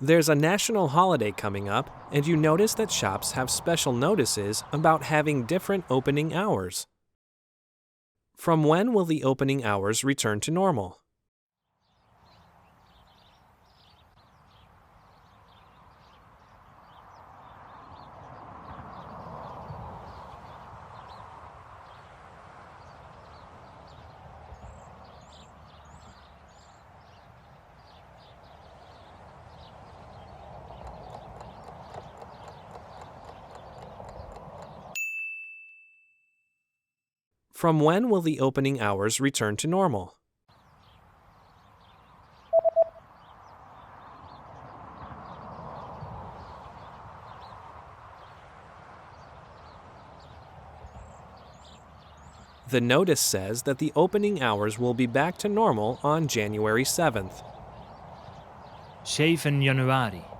There's a national holiday coming up, and you notice that shops have special notices about having different opening hours. From when will the opening hours return to normal? From when will the opening hours return to normal? The notice says that the opening hours will be back to normal on January 7th. 7 januari.